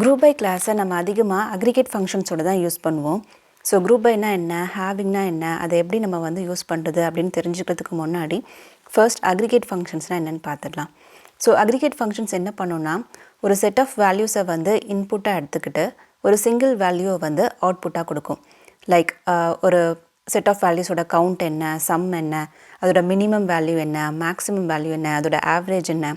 Group by class நம்ம அதிகமாக aggregate functionsோட தான் யூஸ் பண்ணுவோம். ஸோ group byனா என்ன, havingனா என்ன, அதை எப்படி நம்ம வந்து யூஸ் பண்ணுறது அப்படின்னு தெரிஞ்சுக்கிறதுக்கு முன்னாடி ஃபர்ஸ்ட் aggregate functionsனால் என்னென்னு பார்த்துடலாம். ஸோ aggregate functions என்ன பண்ணுன்னா ஒரு செட் ஆஃப் வேல்யூஸை வந்து இன்புட்டாக எடுத்துக்கிட்டு ஒரு சிங்கிள் வேல்யூவை வந்து அவுட்புட்டாக கொடுக்கும். லைக் ஒரு செட் ஆஃப் வேல்யூஸோட கவுண்ட் என்ன, சம் என்ன, அதோட மினிமம் வேல்யூ என்ன, மேக்ஸிமம் வேல்யூ என்ன, அதோட ஆவரேஜ் என்ன,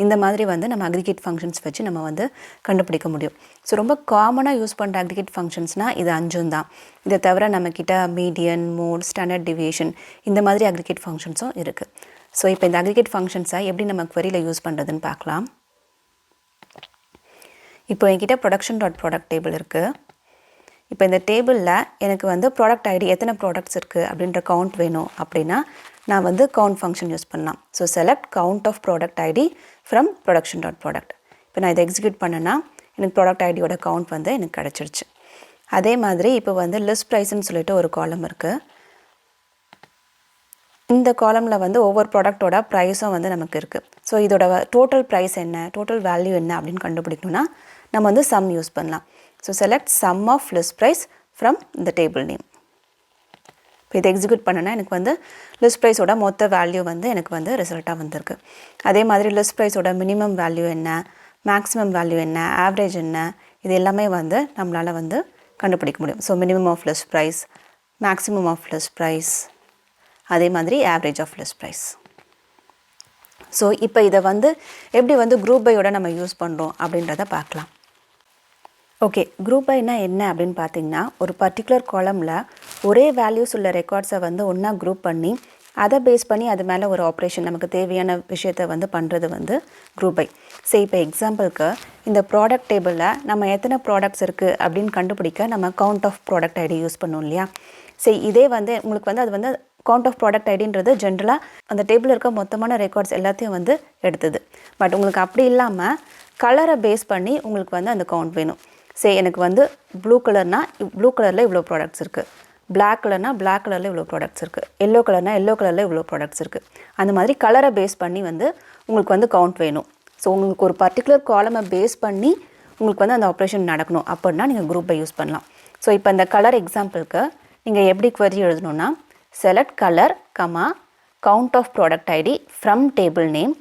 இந்த மாதிரி வந்து நம்ம அக்ரிகேட் ஃபங்க்ஷன்ஸ் வச்சு நம்ம வந்து கண்டுபிடிக்க முடியும். ஸோ ரொம்ப காமனாக யூஸ் பண்ணுற அக்ரிகேட் ஃபங்க்ஷன்ஸ்னால் இது 5 தான். இதை தவிர நம்மக்கிட்ட மீடியன், மோட், ஸ்டாண்டர்ட் டிவியேஷன் இந்த மாதிரி அக்ரிகேட் ஃபங்க்ஷன்ஸும் இருக்குது. ஸோ இப்போ இந்த அக்ரிகேட் ஃபங்க்ஷன்ஸை எப்படி நம்ம queryல யூஸ் பண்ணுறதுன்னு பார்க்கலாம். இப்போ என்கிட்ட ப்ரொடக்ஷன்.ப்ராடக்ட் டேபிள் இருக்குது. இப்போ இந்த டேபிளில் எனக்கு வந்து ப்ராடக்ட் ஐடி எத்தனை ப்ராடக்ட்ஸ் இருக்குது அப்படின்ற கவுண்ட் வேணும் அப்படின்னா நான் வந்து கவுண்ட் ஃபங்க்ஷன் யூஸ் பண்ணலாம். So select count of product ID from production product. இப்போ நான் இதை எக்ஸிக்யூட் பண்ணேன்னா எனக்கு ப்ராடக்ட் ஐடியோட கவுண்ட் வந்து எனக்கு கிடச்சிருச்சு. அதே மாதிரி இப்போ வந்து லிஸ்ட் ப்ரைஸ்ன்னு சொல்லிட்டு ஒரு காலம் இருக்குது. இந்த காலமில் வந்து ஒவ்வொரு ப்ராடக்டோட ப்ரைஸும் வந்து நமக்கு இருக்குது. ஸோ இதோட டோட்டல் ப்ரைஸ் என்ன, டோட்டல் வேல்யூ என்ன அப்படின்னு கண்டுபிடிக்கணும்னா நம்ம வந்து சம் யூஸ் பண்ணலாம். So select sum of list price from இந்த டேபிள் நேம். இப்போ இதை எக்ஸிக்யூட் பண்ணனா எனக்கு வந்து லிஸ்ட் ப்ரைஸோட மொத்த வேல்யூ வந்து எனக்கு வந்து ரிசல்ட்டாக வந்திருக்கு. அதே மாதிரி லிஸ்ட் ப்ரைஸோட மினிமம் வேல்யூ என்ன, மேக்ஸிமம் வேல்யூ என்ன, ஆவரேஜ் என்ன, இது எல்லாமே வந்து நம்மளால் வந்து கண்டுபிடிக்க முடியும். So minimum of list price, maximum of list price, அதே மாதிரி average of list price. So இப்போ இதை வந்து எப்படி வந்து குரூப் பையோட நம்ம யூஸ் பண்ணுறோம் அப்படின்றத பார்க்கலாம். ஓகே, குரூப் பைனா என்ன அப்படின்னு பார்த்தீங்கன்னா ஒரு பர்டிகுலர் காலமில் ஒரே வேல்யூஸ் உள்ள ரெக்கார்ட்ஸை வந்து ஒன்றா குரூப் பண்ணி அதை பேஸ் பண்ணி அது மேலே ஒரு ஆப்ரேஷன் நமக்கு தேவையான விஷயத்தை வந்து பண்ணுறது வந்து குரூப் பை. சரி, இப்போ எக்ஸாம்பிளுக்கு இந்த ப்ராடக்ட் டேபிளில் நம்ம எத்தனை ப்ராடக்ட்ஸ் இருக்குது அப்படின்னு கண்டுபிடிக்க நம்ம count of product ID use பண்ணுவோம் இல்லையா. சரி, இதே வந்து உங்களுக்கு வந்து அது வந்து கவுண்ட் ஆஃப் ப்ராடக்ட் ஐடின்றது ஜென்ரலாக அந்த டேபிளில் இருக்க மொத்தமான ரெக்கார்ட்ஸ் எல்லாத்தையும் வந்து எடுத்தது. பட் உங்களுக்கு அப்படி இல்லாமல் கலரை பேஸ் பண்ணி உங்களுக்கு வந்து அந்த கவுண்ட் வேணும். சரி, எனக்கு வந்து ப்ளூ கலர்னால் ப்ளூ கலரில் இவ்வளோ ப்ராடக்ட்ஸ் இருக்குது, பிளாக் கலர்னால் பிளாக் கலரில் இவ்வளோ ப்ராடக்ட்ஸ் இருக்குது, எல்லோ கலர்னால் எல்லோ கலரில் இவ்வளோ ப்ராடக்ட்ஸ் இருக்குது. அந்த மாதிரி கலரை பேஸ் பண்ணி வந்து உங்களுக்கு வந்து கவுண்ட் வேணும். ஸோ உங்களுக்கு ஒரு பர்டிகுலர் காலமை பேஸ் பண்ணி உங்களுக்கு வந்து அந்த ஆப்ரேஷன் நடக்கணும் அப்படின்னா நீங்கள் குரூப் பை யூஸ் பண்ணலாம். ஸோ இப்போ இந்த கலர் எக்ஸாம்பிளுக்கு நீங்கள் எப்படி query எழுதணும்னா select colour count of product ID from table name.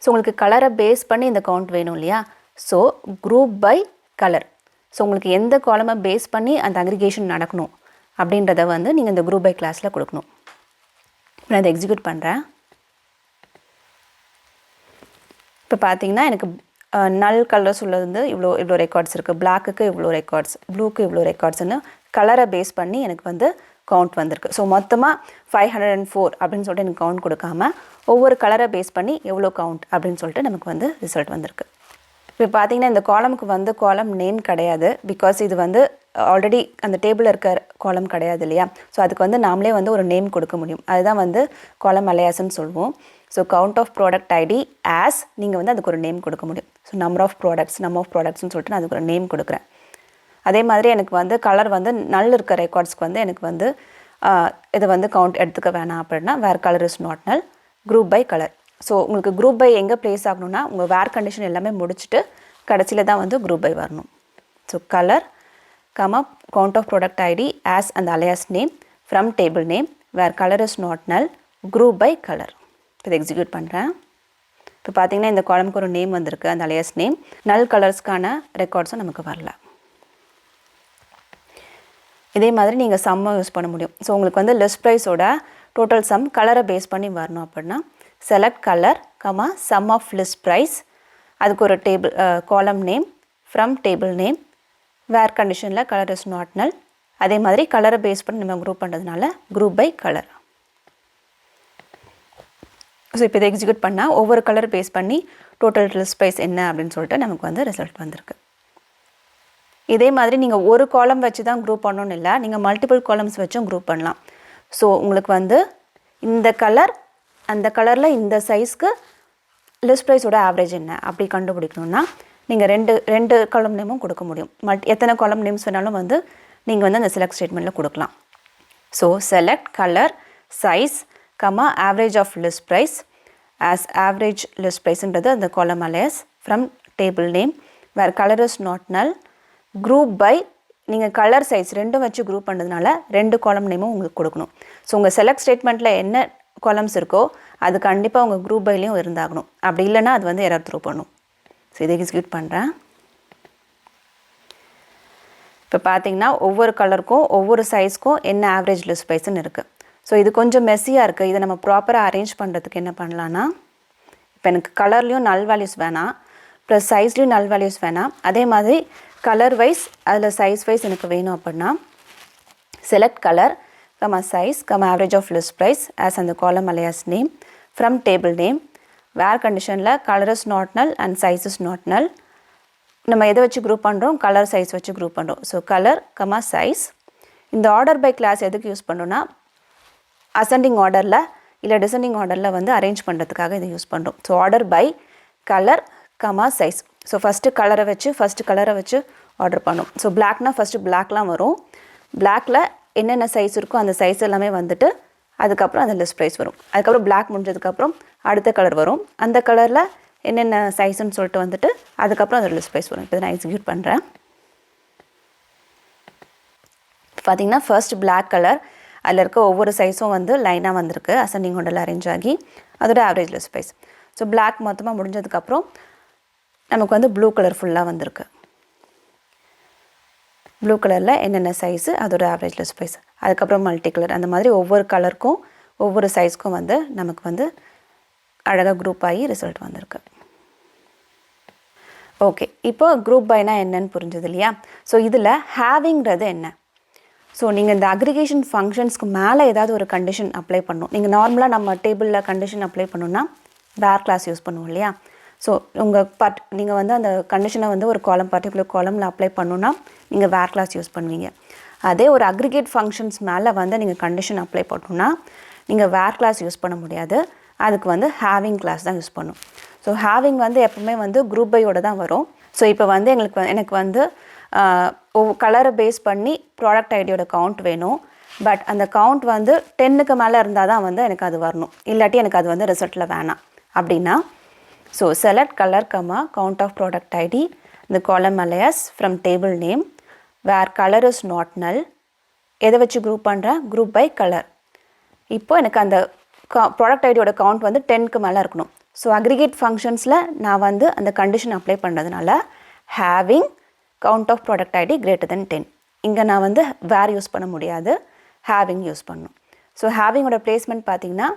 So உங்களுக்கு கலரை பேஸ் பண்ணி இந்த கவுண்ட் வேணும் இல்லையா. So group by colour. So உங்களுக்கு எந்த காலமை பேஸ் பண்ணி அந்த அக்ரிகேஷன் நடக்கணும் அப்படின்றத வந்து நீங்கள் இந்த குரூப் பை கிளாஸில் கொடுக்கணும். நான் இதை எக்ஸிக்யூட் பண்ணுறேன். இப்போ பார்த்தீங்கன்னா எனக்கு நல் கலர்ஸ் உள்ளது இவ்வளோ ரெக்கார்ட்ஸ் இருக்குது, பிளாக்குக்கு இவ்வளோ ரெக்கார்ட்ஸ், ப்ளூக்கு இவ்வளோ ரெக்கார்ட்ஸ்னு கலரை பேஸ் பண்ணி எனக்கு வந்து கவுண்ட் வந்திருக்கு. ஸோ மொத்தமாக 504 அப்படின்னு சொல்லிட்டு எனக்கு கவுண்ட் கொடுக்காம ஒவ்வொரு கலரை பேஸ் பண்ணி எவ்வளோ கவுண்ட் அப்படின்னு சொல்லிட்டு நமக்கு வந்து ரிசல்ட் வந்திருக்கு. இப்போ பார்த்தீங்கன்னா இந்த காலமுக்கு வந்து காலம் நேம் கிடையாது. பிகாஸ் இது வந்து ஆல்ரெடி அந்த டேபிளில் இருக்க காலம் கிடையாது இல்லையா. ஸோ அதுக்கு வந்து நாமளே வந்து ஒரு நேம் கொடுக்க முடியும். அதுதான் வந்து காலம் அலையாஸ்ன்னு சொல்லுவோம். So count of product ID as நீங்கள் வந்து அதுக்கு ஒரு நேம் கொடுக்க முடியும். ஸோ நம்பர் ஆஃப் ப்ராடக்ட்ஸ்னு சொல்லிட்டு நான் அதுக்கு ஒரு நேம் கொடுக்குறேன். அதே மாதிரி எனக்கு வந்து கலர் வந்து நல் இருக்க ரெக்கார்ட்ஸ்க்கு வந்து எனக்கு வந்து இதை வந்து கவுண்ட் எடுத்துக்க வேணாம் அப்படின்னா where colour is not null, group by colour. So உங்களுக்கு குரூப் பை எங்கே ப்ளேஸ் ஆகணும்னா உங்கள் வேர் கண்டிஷன் எல்லாமே முடிச்சுட்டு கடைசியில் தான் வந்து குரூப் பை வரணும். So colour count of product ID as அந்த alias name from table name where colour is not null, group by colour. இதை எக்ஸிக்யூட் பண்ணுறேன். இப்போ பார்த்தீங்கன்னா இந்த காலமுக்கு ஒரு நேம் வந்திருக்கு, அந்த அலையாஸ் நேம். நல் கலர்ஸ்க்கான ரெக்கார்ட்ஸும் நமக்கு வரல. இதே மாதிரி நீங்கள் சம்மை யூஸ் பண்ண முடியும். ஸோ உங்களுக்கு வந்து லிஸ்ட் ப்ரைஸோட டோட்டல் சம் கலரை பேஸ் பண்ணி வரணும் அப்படின்னா select colour sum of list price, அதுக்கு ஒரு table column name from table name where கண்டிஷனில் கலர் இஸ் நாட் நல். அதே மாதிரி கலரை பேஸ் பண்ணி நம்ம குரூப் பண்ணுறதுனால குரூப் பை கலர். ஸோ இப்போ இதை எக்ஸிக்யூட் பண்ணால் ஒவ்வொரு கலர் பேஸ் பண்ணி டோட்டல் லிஸ்ட் ப்ரைஸ் என்ன அப்படின்னு சொல்லிட்டு நமக்கு வந்து ரிசல்ட் வந்திருக்கு. இதே மாதிரி நீங்கள் ஒரு காலம் வச்சு தான் குரூப் பண்ணணும்னு இல்லை, நீங்கள் மல்டிபிள் காலம்ஸ் வச்சும் குரூப் பண்ணலாம். ஸோ உங்களுக்கு வந்து இந்த கலர் அந்த கலரில் இந்த சைஸ்க்கு லிஸ்ட் ப்ரைஸோட ஆவரேஜ் என்ன அப்படி கண்டுபிடிக்கணும்னா நீங்கள் ரெண்டு காலம் நேமும் கொடுக்க முடியும். எத்தனை காலம் நேம்ஸ் வேணாலும் வந்து நீங்கள் வந்து அந்த செலக்ட் ஸ்டேட்மெண்ட்டில் கொடுக்கலாம். So select colour size average of list price as average list ப்ரைஸ்ன்றது அந்த column alias from table name where colour is not null, group by நீங்கள் கலர் சைஸ் ரெண்டும் வச்சு குரூப் பண்ணுறதுனால 2 காலம் நேமும் உங்களுக்கு கொடுக்கணும். ஸோ உங்கள் செலக்ட் ஸ்டேட்மெண்ட்டில் என்ன காலம்ஸ் இருக்கோ அது கண்டிப்பாக உங்கள் குரூப் பைலையும் இருந்தாகணும். அப்படி இல்லைன்னா அது வந்து எரர் த்ரோ பண்ணும். ஸோ இதை எக்ஸிக்யூட் பண்ணுறேன். இப்போ பார்த்தீங்கன்னா ஒவ்வொரு கலருக்கும் ஒவ்வொரு சைஸ்க்கும் என்ன ஆவரேஜ் லிஸ்ட் ப்ரைஸ்ன்னு இருக்குது. ஸோ இது கொஞ்சம் மெஸ்ஸியாக இருக்குது. இதை நம்ம ப்ராப்பராக அரேஞ்ச் பண்ணுறதுக்கு என்ன பண்ணலான்னா, இப்போ எனக்கு கலர்லேயும் நல் வேல்யூஸ் வேணாம், ப்ளஸ் சைஸ்லேயும் நல் வேல்யூஸ் வேணாம், அதே மாதிரி கலர் வைஸ் அதில் சைஸ் வைஸ் எனக்கு வேணும் அப்படின்னா select colour size average of list price as அந்த column alias name from table name where கண்டிஷனில் colour is not null and size is not null. நம்ம எதை வச்சு குரூப் பண்ணுறோம், கலர் சைஸ் வச்சு குரூப் பண்ணுறோம். So colour size. இந்த order by clause எதுக்கு யூஸ் பண்ணுறோன்னா அசெண்டிங் ஆர்டரில் இல்லை டிசெண்டிங் ஆர்டரில் வந்து அரேஞ்ச் பண்ணுறதுக்காக இதை யூஸ் பண்ணுறோம். So order by colour size. So first கலரை வச்சு ஆர்டர் பண்ணோம். ஸோ பிளாக்னா ஃபஸ்ட்டு பிளாக்லாம் வரும். பிளாக்கில் என்னென்ன சைஸ் இருக்கோ அந்த சைஸ் எல்லாமே வந்துட்டு அதுக்கப்புறம் அந்த லிஸ்ட் ப்ரைஸ் வரும். அதுக்கப்புறம் பிளாக் முடிஞ்சதுக்கப்புறம் அடுத்த கலர் வரும். அந்த கலரில் என்னென்ன சைஸ்ன்னு சொல்லிட்டு வந்துட்டு அதுக்கப்புறம் அந்த லிஸ்ட் ப்ரைஸ் வரும். இப்போ நான் எக்ஸிக்யூட் பண்ணுறேன். பார்த்திங்கன்னா ஃபர்ஸ்ட் பிளாக் கலர் அதில் இருக்க ஒவ்வொரு சைஸும் வந்து லைனாக வந்திருக்கு அசெண்டிங் ஆர்டரில் அரேஞ்ச் ஆகி, அதோட average list price. So black மொத்தமாக முடிஞ்சதுக்கப்புறம் நமக்கு வந்து ப்ளூ கலர் ஃபுல்லாக வந்திருக்கு. ப்ளூ கலரில் என்னென்ன சைஸு அதோட ஆவரேஜ் லிஸ்ட் ப்ரைஸ், அதுக்கப்புறம் மல்டி கலர், அந்த மாதிரி ஒவ்வொரு கலருக்கும் ஒவ்வொரு சைஸ்க்கும் வந்து நமக்கு வந்து அழகாக குரூப் ஆகி ரிசல்ட் வந்திருக்கு. ஓகே, இப்போ குரூப் பைனா என்னன்னு புரிஞ்சது இல்லையா? ஸோ இதில் ஹேவிங்கிறது என்ன? ஸோ நீங்கள் இந்த அக்ரிகேஷன் ஃபங்க்ஷன்ஸ்க்கு மேலே ஏதாவது ஒரு கண்டிஷன் அப்ளை பண்ணணும். நீங்கள் நார்மலாக நம்ம டேபிளில் கண்டிஷன் அப்ளை பண்ணணுன்னா வேர் கிளாஸ் யூஸ் பண்ணுவோம் இல்லையா? ஸோ நீங்கள் வந்து அந்த கண்டிஷனை வந்து ஒரு பர்டிகுலர் காலமில் அப்ளை பண்ணணுன்னா நீங்கள் வேர் கிளாஸ் யூஸ் பண்ணுவீங்க. அதே ஒரு அக்ரிகேட் ஃபங்க்ஷன்ஸ் மேலே வந்து நீங்கள் கண்டிஷன் அப்ளை பண்ணணுன்னா நீங்கள் வேர் கிளாஸ் யூஸ் பண்ண முடியாது. அதுக்கு வந்து ஹேவிங் கிளாஸ் தான் யூஸ் பண்ணும். ஸோ ஹேவிங் வந்து எப்பவுமே வந்து குரூப் பையோடு தான் வரும். ஸோ இப்போ வந்து எனக்கு வந்து கலரை பேஸ் பண்ணி ப்ராடக்ட் ஐடியோட கவுண்ட் வேணும். பட் அந்த கவுண்ட் வந்து 10க்கு மேலே இருந்தால் தான் வந்து எனக்கு அது வரணும், இல்லாட்டி எனக்கு அது வந்து ரிசல்ட்டில் வேணாம் அப்படின்னா, so select colour count of product ID இந்த column alias from table name where colour is not null. எதை வச்சு குரூப் பண்ணுறேன், குரூப் பை கலர். இப்போது எனக்கு அந்த ப்ராடக்ட் ஐடியோட கவுண்ட் வந்து 10க்கு மேலே இருக்கணும். ஸோ அக்ரிகேட் ஃபங்க்ஷன்ஸில் நான் வந்து அந்த கண்டிஷன் அப்ளை பண்ணுறதுனால having count of product ID greater than 10. இங்கே நான் வந்து வேர் யூஸ் பண்ண முடியாது, ஹேவிங் யூஸ் பண்ணணும். ஸோ ஹேவிங்கோட பிளேஸ்மெண்ட் பார்த்தீங்கன்னா,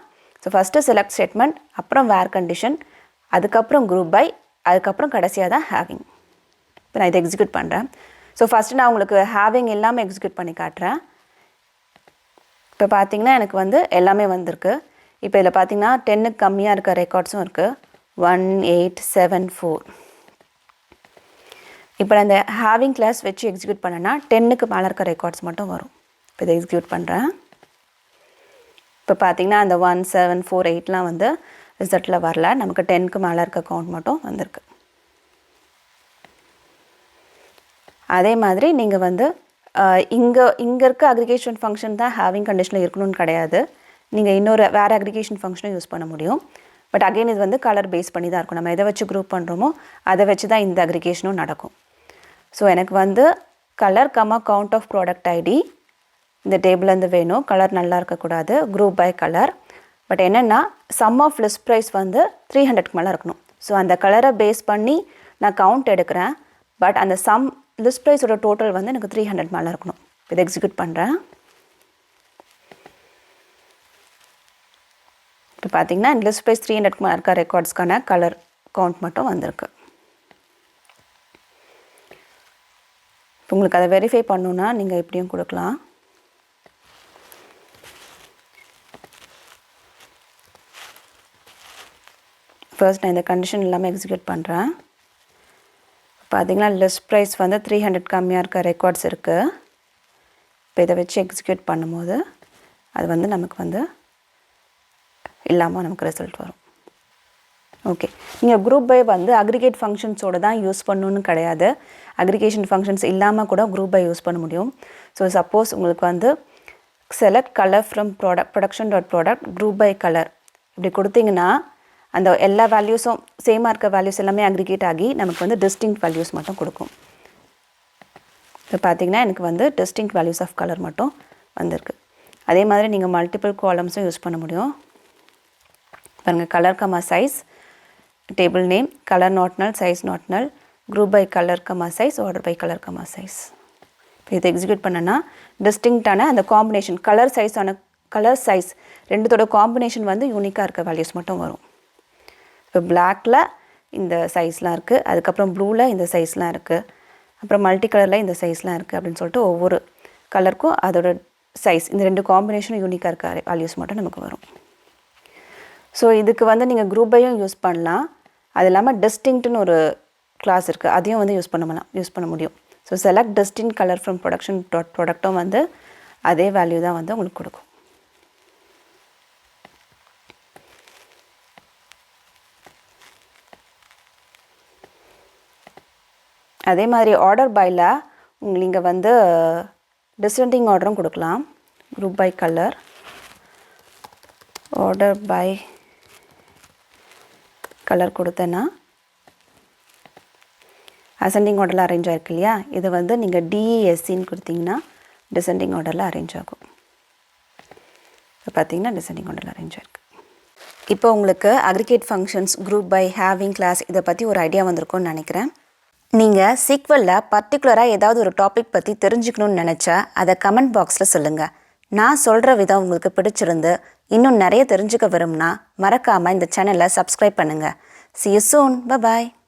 ஸோ ஃபஸ்ட்டு செலக்ட் ஸ்டேட்மெண்ட், அப்புறம் வேர் கண்டிஷன், அதுக்கப்புறம் குரூப் பை, அதுக்கப்புறம் கடைசியாக தான் ஹேவிங். இப்போ நான் இதை எக்ஸிக்யூட் பண்ணுறேன். ஸோ ஃபஸ்ட்டு நான் உங்களுக்கு ஹேவிங் எல்லாமே எக்ஸிக்யூட் பண்ணி காட்டுறேன். இப்போ பார்த்தீங்கன்னா எனக்கு வந்து எல்லாமே வந்திருக்கு. இப்போ இதில் பார்த்தீங்கன்னா 10க்கு கம்மியாக இருக்க ரெக்கார்ட்ஸும் இருக்குது, 1, 8, 7, 4. இப்போ நான் இந்த ஹேவிங் கிளாஸ் வச்சு எக்ஸிக்யூட் பண்ணேன்னா 10க்கு மேலே இருக்க ரெக்கார்ட்ஸ் மட்டும் வரும். இப்போ இதை எக்ஸிக்யூட் பண்ணுறேன். இப்போ பார்த்தீங்கன்னா அந்த 1, 7, 4, 8லாம் வந்து ரிசல்ட்டில் வரல, நமக்கு 10க்கு மேலே இருக்க கவுண்ட் மட்டும் வந்திருக்கு. அதே மாதிரி நீங்கள் வந்து இங்கே இருக்க அக்ரிகேஷன் ஃபங்க்ஷன் தான் ஹேவிங் கண்டிஷனில் இருக்கணும்னு கிடையாது. நீங்கள் இன்னொரு வேறு அக்ரிகேஷன் ஃபங்க்ஷனும் யூஸ் பண்ண முடியும். பட் அகெயின் இது வந்து கலர் பேஸ் பண்ணி தான் இருக்கும். நம்ம எதை வச்சு குரூப் பண்ணுறோமோ அதை வச்சு தான் இந்த அக்ரிகேஷனும் நடக்கும். ஸோ எனக்கு வந்து colour count of product ID இந்த டேபிள்லேருந்து வேணும். கலர் நல்லா இருக்கக்கூடாது, குரூப் பை கலர். பட் என்னென்னா சம் ஆஃப் லிஸ்ட் ப்ரைஸ் வந்து 300க்கு மேலே இருக்கணும். ஸோ அந்த கலரை பேஸ் பண்ணி நான் கவுண்ட் எடுக்கிறேன். பட் அந்த லிஸ்ட் ப்ரைஸோட டோட்டல் வந்து எனக்கு 300 மேலே இருக்கணும். இதை எக்ஸிக்யூட் பண்ணுறேன். இப்போ பார்த்தீங்கன்னா லிஸ்ட் ப்ரைஸ் 300க்கு மேலே இருக்க ரெக்கார்ட்ஸ்க்கான கலர் கவுண்ட் மட்டும் வந்திருக்கு. இப்போ உங்களுக்கு அதை வெரிஃபை பண்ணணுன்னா நீங்கள் இப்படியும் கொடுக்கலாம். ஃபர்ஸ்ட் நான் இந்த கண்டிஷன் எல்லாமே எக்ஸிக்யூட் பண்ணுறேன். பார்த்தீங்கன்னா லிஸ்ட் ப்ரைஸ் வந்து 300 கம்மியாக இருக்க ரெக்கார்ட்ஸ் இருக்குது. இப்போ இதை வச்சு எக்ஸிக்யூட் பண்ணும்போது அது வந்து நமக்கு வந்து இல்லாமல் நமக்கு ரிசல்ட் வரும். ஓகே, நீங்கள் குரூப் பை வந்து அக்ரிகேட் ஃபங்க்ஷன்ஸோடு தான் யூஸ் பண்ணணுன்னு கிடையாது. அக்ரிகேஷன் ஃபங்க்ஷன்ஸ் இல்லாமல் கூட குரூப் பை யூஸ் பண்ண முடியும். ஸோ சப்போஸ் உங்களுக்கு வந்து select colour from production dot product group by colour இப்படி கொடுத்தீங்கன்னா அந்த எல்லா வேல்யூஸும் சேமாக இருக்க வேல்யூஸ் எல்லாமே அக்ரிகேட் ஆகி நமக்கு வந்து டிஸ்டிங்க்ட் வேல்யூஸ் மட்டும் கொடுக்கும். இப்போ பார்த்தீங்கன்னா எனக்கு வந்து டிஸ்டிங்க்ட் வேல்யூஸ் ஆஃப் கலர் மட்டும் வந்திருக்கு. அதே மாதிரி நீங்கள் மல்டிபிள் காலம்ஸும் யூஸ் பண்ண முடியும். பாருங்கள், colour comma size, table name, colour not null, size not null, group by colour comma size, order by colour comma size. இப்போ இதை எக்ஸிக்யூட் பண்ணனா டிஸ்டிங்க்டான அந்த காம்பினேஷன் கலர் சைஸ் ரெண்டுத்தோட காம்பினேஷன் வந்து யூனிக்காக இருக்க வேல்யூஸ் மட்டும் வரும். இப்போ பிளாக்கில் இந்த சைஸ்லாம் இருக்குது, அதுக்கப்புறம் ப்ளூவில் இந்த சைஸ்லாம் இருக்குது, அப்புறம் மல்டி கலரில் இந்த சைஸ்லாம் இருக்குது அப்படின்னு சொல்லிட்டு ஒவ்வொரு கலருக்கும் அதோட சைஸ் இந்த ரெண்டு காம்பினேஷனும் யூனிக்காக இருக்க வேல்யூஸ் மட்டும் நமக்கு வரும். ஸோ இதுக்கு வந்து நீங்கள் குரூப் பையும் யூஸ் பண்ணலாம். அது இல்லாமல் டிஸ்டிங்க்ட்னு ஒரு கிளாஸ் இருக்குது, அதையும் வந்து யூஸ் பண்ண முடியும். So select distinct colour from production dot ப்ராடக்ட்டும் வந்து அதே வேல்யூ தான் வந்து உங்களுக்கு கொடுக்கும். அதே மாதிரி ஆர்டர் பையில் நீங்கள் வந்து டிசெண்டிங் ஆர்டரும் கொடுக்கலாம். Group by colour, order by colour கொடுத்தேன்னா அசெண்டிங் ஆர்டரில் அரேஞ்ச் ஆகிருக்கு இல்லையா, இது வந்து நீங்கள் டிஇஎஸ்சின்னு கொடுத்தீங்கன்னா டிசெண்டிங் ஆர்டரில் அரேஞ்ச் ஆகும். இப்போ பார்த்தீங்கன்னா டிசெண்டிங் ஆர்டரில் அரேஞ்ச் ஆகிருக்கு. இப்போ உங்களுக்கு aggregate functions, group by, having class இதை பற்றி ஒரு ஐடியா வந்திருக்கும்னு நினைக்கிறேன். நீங்கள் SQLல் பர்டிகுலராக ஏதாவது ஒரு டாபிக் பற்றி தெரிஞ்சுக்கணுன்னு நினச்சா அதை கமெண்ட் பாக்ஸில் சொல்லுங்கள். நான் சொல்கிற விதம் உங்களுக்கு பிடிச்சிருந்து இன்னும் நிறைய தெரிஞ்சுக்க விரும்புனா மறக்காமல் இந்த சேனலை சப்ஸ்கிரைப் பண்ணுங்கள். See you soon. Bye bye.